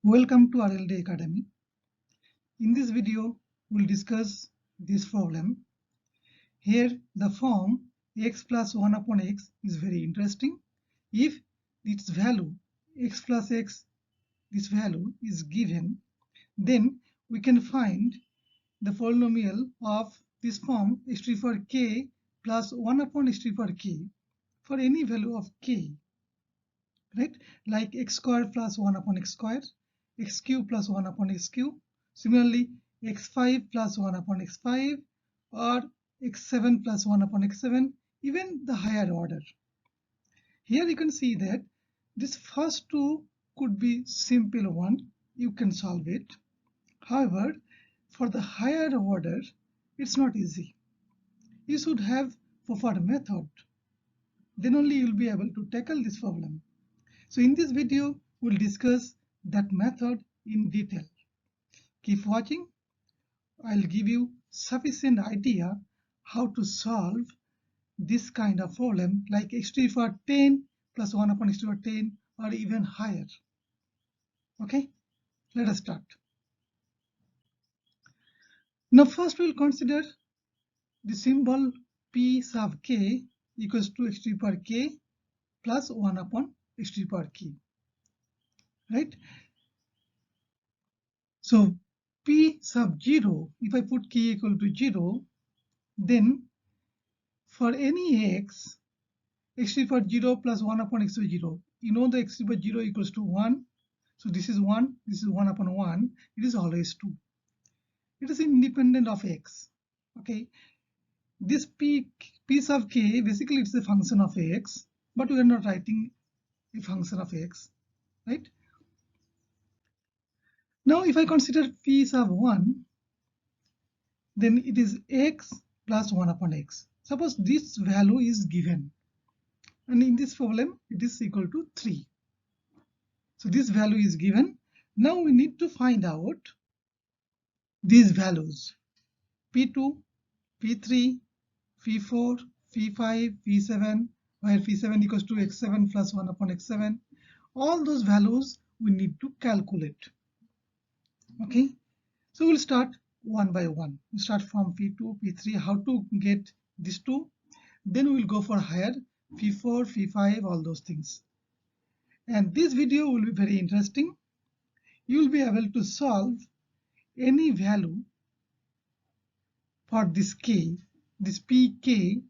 Welcome to RLD Academy. In this video, we'll discuss this problem. Here, the form x plus 1 upon x is very interesting. If its value x plus x, this value is given, then we can find the polynomial of this form x to the power k plus 1 upon x to the power k for any value of k, right? Like x squared plus 1 upon x squared, x cube plus 1 upon x cube. Similarly, x5 plus 1 upon x5 or x7 plus 1 upon x7, even the higher order. Here you can see that this first two could be simple one, you can solve it. However, for the higher order, it's not easy. You should have preferred method. Then only you'll be able to tackle this problem. So in this video, we'll discuss that method in detail. Keep watching. I'll give you sufficient idea how to solve this kind of problem like x to the power 10 plus 1 upon x to the power 10 or even higher. Okay, let us start. Now first we'll consider the symbol p sub k equals to x to the power k plus 1 upon x to the power k, right? So p sub 0, if I put k equal to 0, then for any x to the power 0 plus 1 upon x to the power 0, you know the x to the power 0 equals to 1. So this is 1, this is 1 upon 1, it is always 2. It is independent of x. Okay, this p sub k, basically it's a function of x, but we are not writing a function of x, right? Now if I consider p sub 1, then it is x plus 1 upon x. Suppose this value is given, and in this problem it is equal to 3. So this value is given. Now we need to find out these values: p2, p3, p4, p5, p7, where p7 equals to x7 plus 1 upon x7. All those values we need to calculate. Okay, so we'll start one by one. We'll start from p2, p3, how to get these two. Then we'll go for higher, p4, p5, all those things. And this video will be very interesting. You will be able to solve any value for this k, this pk,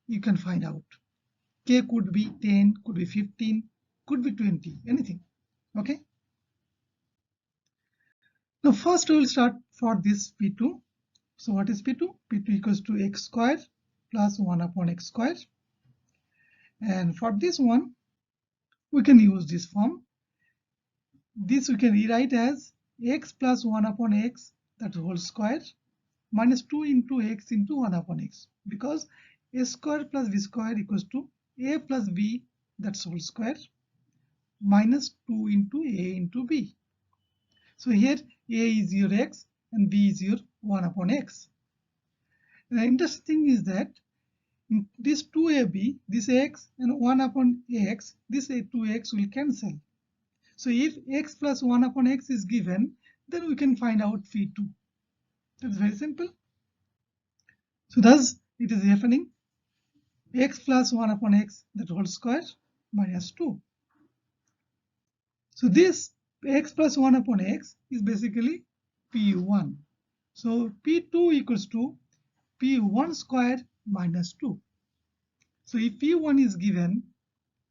you can find out. K could be 10, could be 15, could be 20, anything. Okay. Now first we will start for this p2. So what is p2? p2 equals to x squared plus 1 upon x squared. And for this one, we can use this form. This we can rewrite as x plus 1 upon x, that whole square, minus 2 into x into 1 upon x, because a square plus b square equals to a plus b, that's whole square, minus 2 into a into b. So here a is your x and b is your 1 upon x. And the interesting thing is that this 2ab, this x and 1 upon x, this 2x will cancel. So if x plus 1 upon x is given, then we can find out p2. That's very simple. So thus it is happening x plus 1 upon x, that whole square, minus 2. So this x plus 1 upon x is basically p1. So p2 equals to p1 square minus 2. So if p1 is given,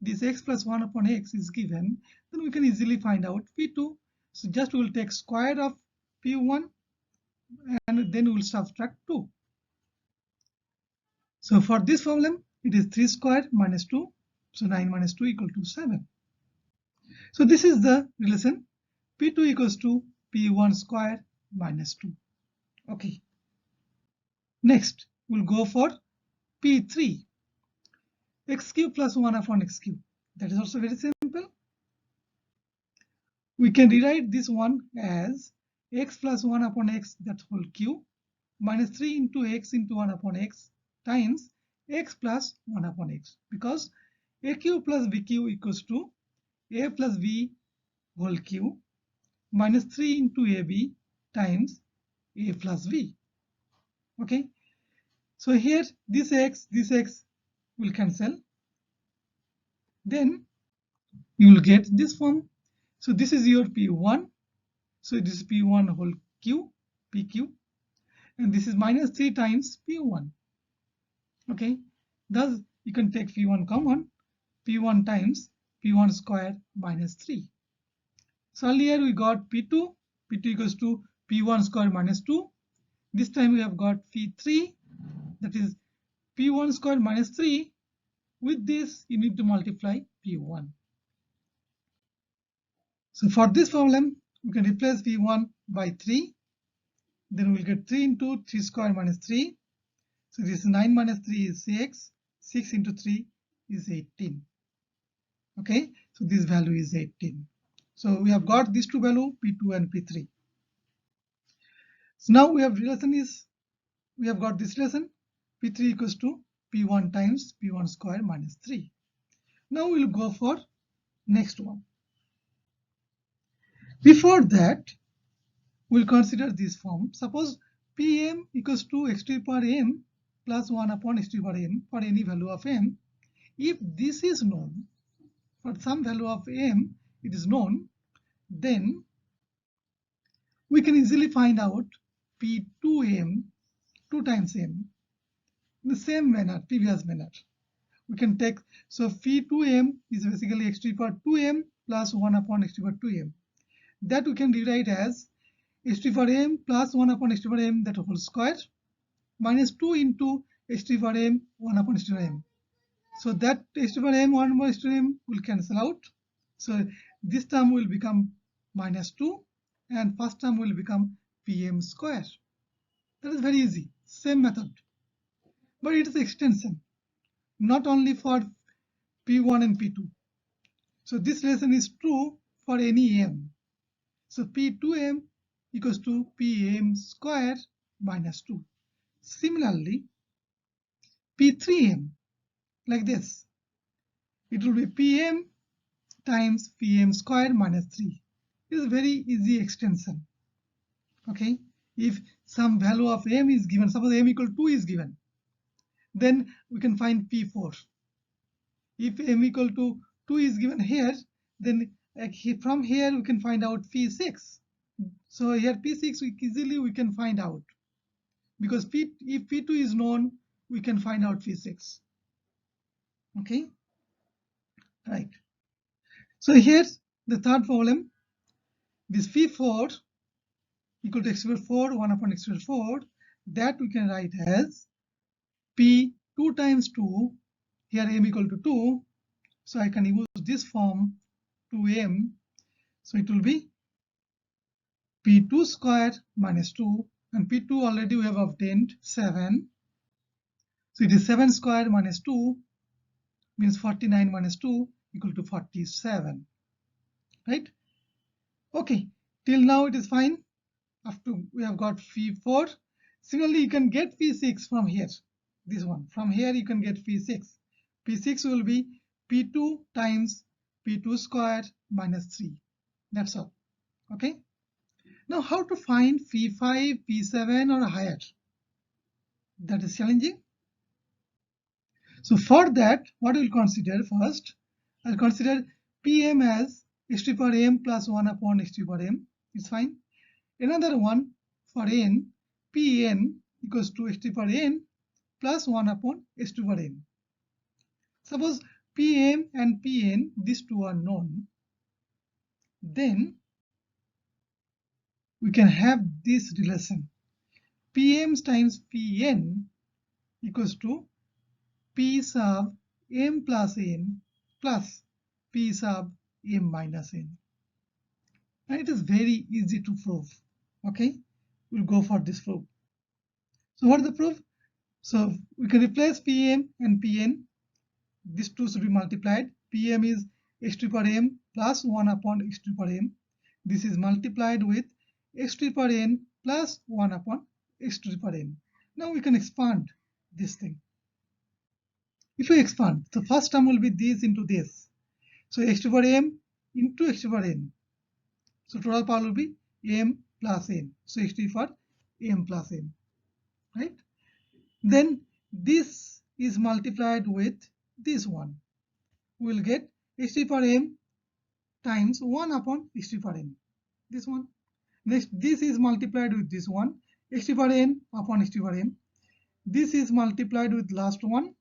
this x plus 1 upon x is given, then we can easily find out p2. So just we will take square of p1 and then we will subtract 2. So for this problem, it is 3 square minus 2. So 9 minus 2 equal to 7. So this is the relation p2 equals to p1 square minus 2. Okay. Next, we'll go for p3. X cube plus 1 upon x cube. That is also very simple. We can rewrite this one as x plus 1 upon x, that whole cube, minus 3 into x into 1 upon x times x plus 1 upon x, because a cube plus b cube equals to a plus b whole cube minus 3 into AB times A plus B. Okay, so here this x will cancel. Then you will get this form. So this is your P1. So this is P1 whole Q, PQ, and this is minus 3 times P1. Okay, thus you can take P1 common, P1 times P1 square minus 3. So earlier we got P2 equals to P1 square minus 2. This time we have got P3, that is P1 square minus 3. With this you need to multiply P1. So for this problem we can replace P1 by 3. Then we'll get 3 into 3 square minus 3. So this 9 minus 3 is 6. 6 into 3 is 18. Okay, so this value is 18. So we have got these two values, P2 and P3. So now we have got this relation, P3 equals to P1 times P1 square minus 3. Now we'll go for next one. Before that, we'll consider this form. Suppose Pm equals to x to the power m plus 1 upon x to the power m for any value of m. If this is known, for some value of m it is known, then we can easily find out P2m 2 times m in the same manner, previous manner. We can take, so P2m is basically x to the power 2m plus 1 upon x to the power 2m. That we can rewrite as x to the power m plus 1 upon x to the power m, that whole square, minus 2 into x to the power m 1 upon x to the power m. So that x to the power m 1 upon x to the power m will cancel out. So this term will become minus 2 and first term will become Pm square. That is very easy, same method. But it is extension, not only for P1 and P2. So this relation is true for any m. So P2m equals to Pm square minus 2. Similarly, P3m, like this, it will be Pm times Pm square minus 3. This is very easy extension. Okay, if some value of m is given, suppose m equal to 2 is given, then we can find P4. If m equal to 2 is given here, then from here we can find out P6. So here P6 we can find out, because if P2 is known, we can find out P6. Okay, right. So here's the third problem. This P4 equal to x to the power 4, 1 upon x to the power 4, that we can write as P2 times 2, here m equal to 2, so I can use this form 2m, so it will be P2 square minus 2, and P2 already we have obtained 7, so it is 7 square minus 2, means 49 minus 2 equal to 47, right? Okay, till now it is fine. After we have got P4, similarly you can get P6 from here, this one, from here you can get P6. P6 will be P2 times P2 square minus 3, that's all. Okay, now how to find P5, P7 or higher? That is challenging. So for that, what we'll consider first, I'll consider Pm as x to the power m plus 1 upon x to the power m, it's fine. Another one for n, Pn equals to x to the power n plus 1 upon x to the power n. Suppose Pm and Pn, these two are known, then we can have this relation, Pm times Pn equals to P sub m plus n plus P sub m minus n. And it is very easy to prove. Okay, we'll go for this proof. So what is the proof? So we can replace Pm and Pn. These two should be multiplied. Pm is x to the power m plus 1 upon x to the power m. This is multiplied with x to the power n plus 1 upon x to the power n. Now we can expand this thing. If we expand, the first term will be this into this. So x to the power m into x to the power n. So total power will be m plus n. So ht for m plus n, right? Then this is multiplied with this one. We will get ht for m times 1 upon ht for n. This one. Next, this is multiplied with this one, ht for n upon ht for m. This is multiplied with last one.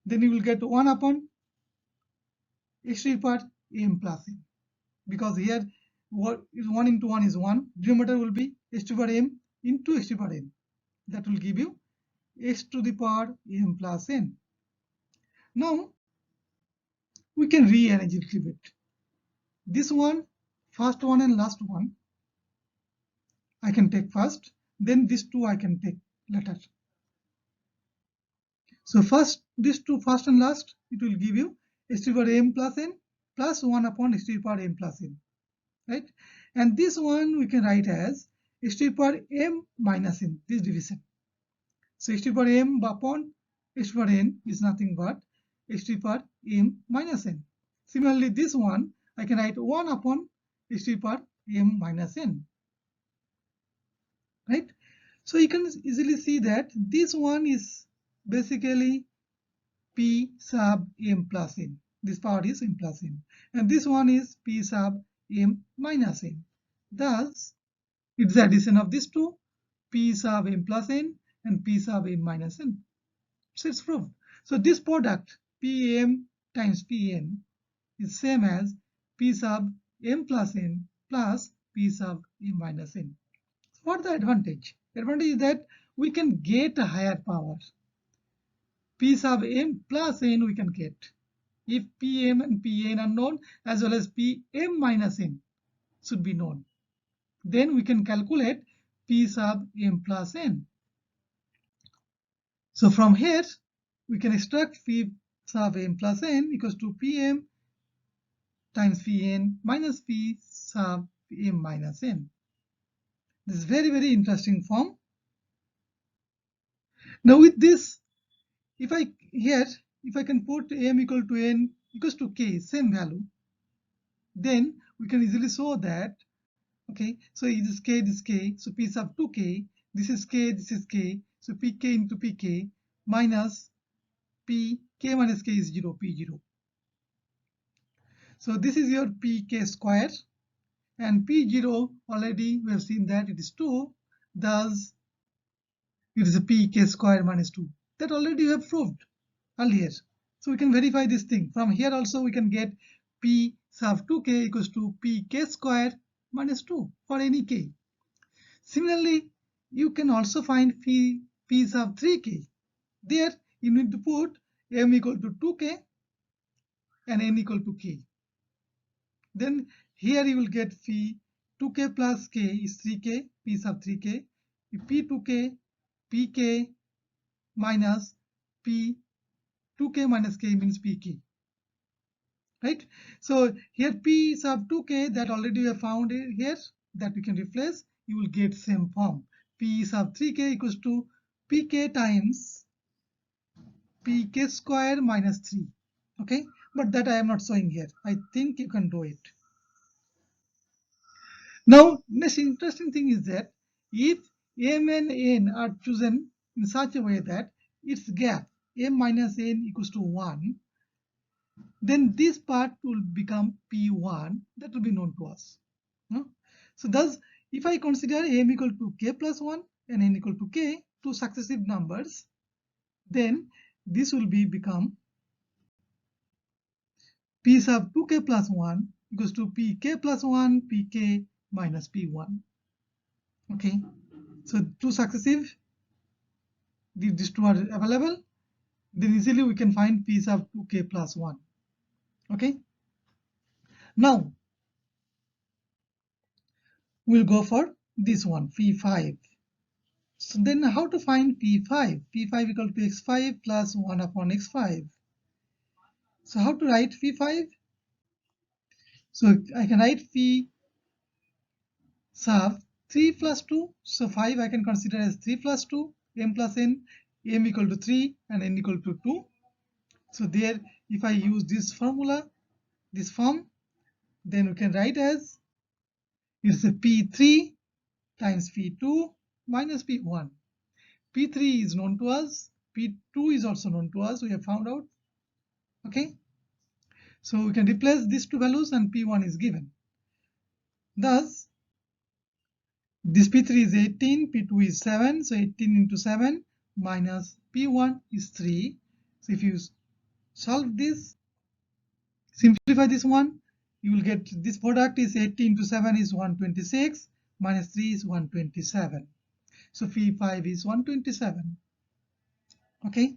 Then you will get 1 upon ht for m plus n. Because here what is 1 into 1 is 1. Denominator will be ht for m into ht for n. That will give you x to the power m plus n. Now we can rearrange it a little bit. This one, first one and last one, I can take first. Then these two I can take later. So first, these two first and last, it will give you ht power m plus n plus 1 upon ht power m plus n, right? And this one we can write as ht power m minus n, this division. So ht power m upon ht power n is nothing but ht power m minus n. Similarly, this one I can write 1 upon ht power m minus n, right? So you can easily see that this one is basically p sub m plus n. This part is m plus n. And this one is p sub m minus n. Thus, it's the addition of these two, p sub m plus n and p sub m minus n. So it's proved. So this product, pm times pn, is same as p sub m plus n plus p sub m minus n. So what's the advantage? The advantage is that we can get a higher power. P sub m plus n we can get if pm and pn are known, as well as pm minus n should be known. Then we can calculate p sub m plus n. So from here we can extract p sub m plus n equals to pm times pn minus p sub m minus n. This is very interesting form. Now with this, if I can put m equal to n equals to k, same value, then we can easily show that, okay, so this is k, so p sub 2k, this is k, so pk into pk minus p, k minus k is 0, p0. So this is your pk square, and p0 already we have seen that it is 2, thus it is a pk square minus 2. That already we have proved earlier. So we can verify this thing. From here also we can get p sub 2k equals to pk square minus 2 for any k. Similarly, you can also find p sub 3k. There you need to put m equal to 2k and n equal to k. Then here you will get p 2k plus k is 3k, p sub 3k, p2k, pk minus p 2k minus k means pk, right? So here p sub 2k, that already we have found here, that we can replace, you will get same form, p sub 3k equals to pk times pk square minus 3, okay? But that I am not showing here. I think you can do it. Now next interesting thing is that if m and n are chosen in such a way that its gap m minus n equals to 1, then this part will become p1, that will be known to us. No? So thus, if I consider m equal to k plus 1 and n equal to k, two successive numbers, then this will become p sub 2k plus 1 equals to pk plus 1 pk minus p1. Okay, so two successive, these two are available, then easily we can find p sub 2k plus 1. Okay, now we'll go for this one, p5. So then how to find p5? p5 equal to x5 plus 1 upon x5. So how to write p5? So I can write p sub 3 plus 2. So 5 I can consider as 3 plus 2, m plus n, m equal to 3 and n equal to 2. So there, if I use this formula, this form, then we can write as it's a P3 times P2 minus P1. P3 is known to us, P2 is also known to us, we have found out. Okay, so we can replace these two values and P1 is given. Thus, this P3 is 18, P2 is 7, so 18 into 7 minus P1 is 3. So if you solve this, simplify this one, you will get this product is 18 into 7 is 126, minus 3 is 127. So P5 is 127. Okay,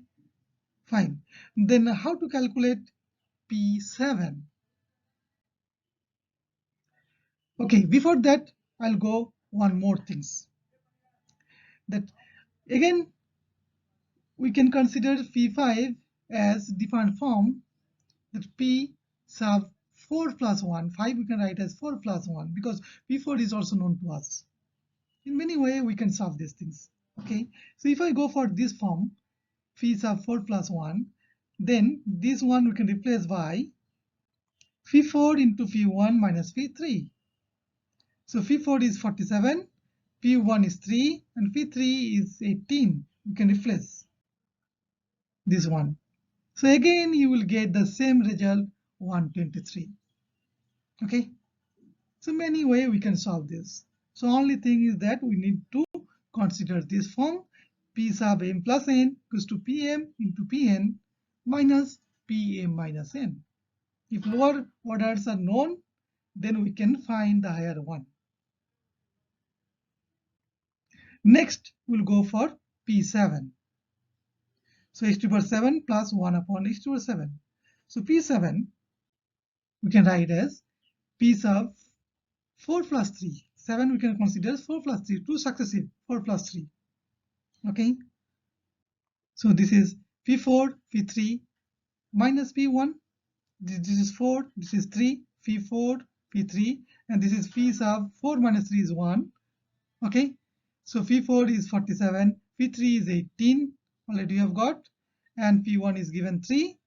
fine. Then how to calculate P7? Okay, before that, I'll go one more things. That again, we can consider P5 as defined form that P sub 4 plus 1, 5 we can write as 4 plus 1 because P4 is also known to us. In many ways we can solve these things. Okay, so if I go for this form, P sub 4 plus 1, then this one we can replace by P4 into P1 minus P3. So P4 is 47, P1 is 3, and P3 is 18. We can replace this one. So again, you will get the same result, 123. Okay. So many ways we can solve this. So only thing is that we need to consider this form. P sub m plus n equals to Pm into Pn minus Pm minus n. If lower orders are known, then we can find the higher one. Next, we'll go for P7. So x to the power 7 plus 1 upon x to the power 7. So P7 we can write as P sub 4 plus 3. 7 we can consider as 4 plus 3, 2 successive, 4 plus 3. Okay. So this is P4, P3 minus P1. This is 4, this is 3, P4, P3, and this is P sub 4 minus 3 is 1. Okay. So P4 is 47, P3 is 18, already we have got, and P1 is given 3.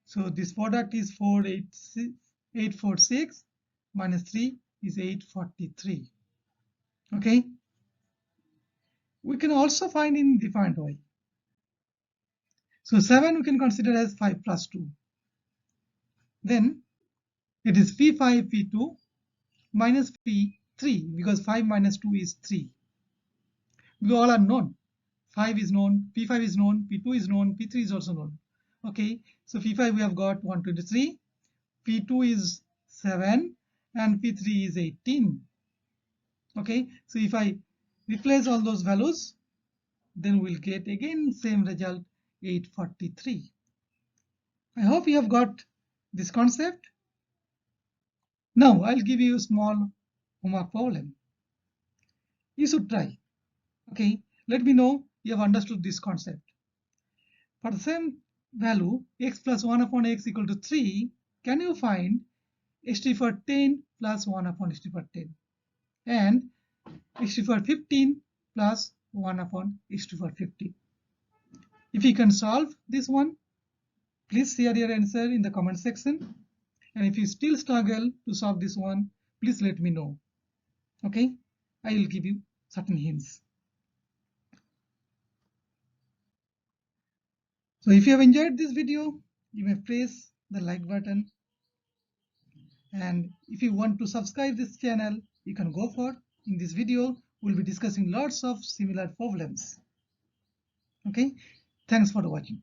So this product is 846 minus 3 is 843. Okay. We can also find in different way. So 7 we can consider as 5 plus 2. Then it is P5, P2 minus P3 because 5 minus 2 is 3. We all are known. 5 is known, P5 is known, P2 is known, P3 is also known. Okay, so P5 we have got 123, P2 is 7, and P3 is 18. Okay, so if I replace all those values, then we'll get again same result, 843. I hope you have got this concept. Now I'll give you a small homework problem. You should try. Okay, let me know you have understood this concept. For the same value, x plus 1 upon x equal to 3, can you find x to the power 10 plus 1 upon x to the power 10 and x to the power 15 plus 1 upon x to the power 15? If you can solve this one, please share your answer in the comment section. And if you still struggle to solve this one, please let me know. Okay, I will give you certain hints. So if you have enjoyed this video, you may press the like button. And if you want to subscribe this channel, you can go for. In this video, we'll be discussing lots of similar problems. Okay, thanks for watching.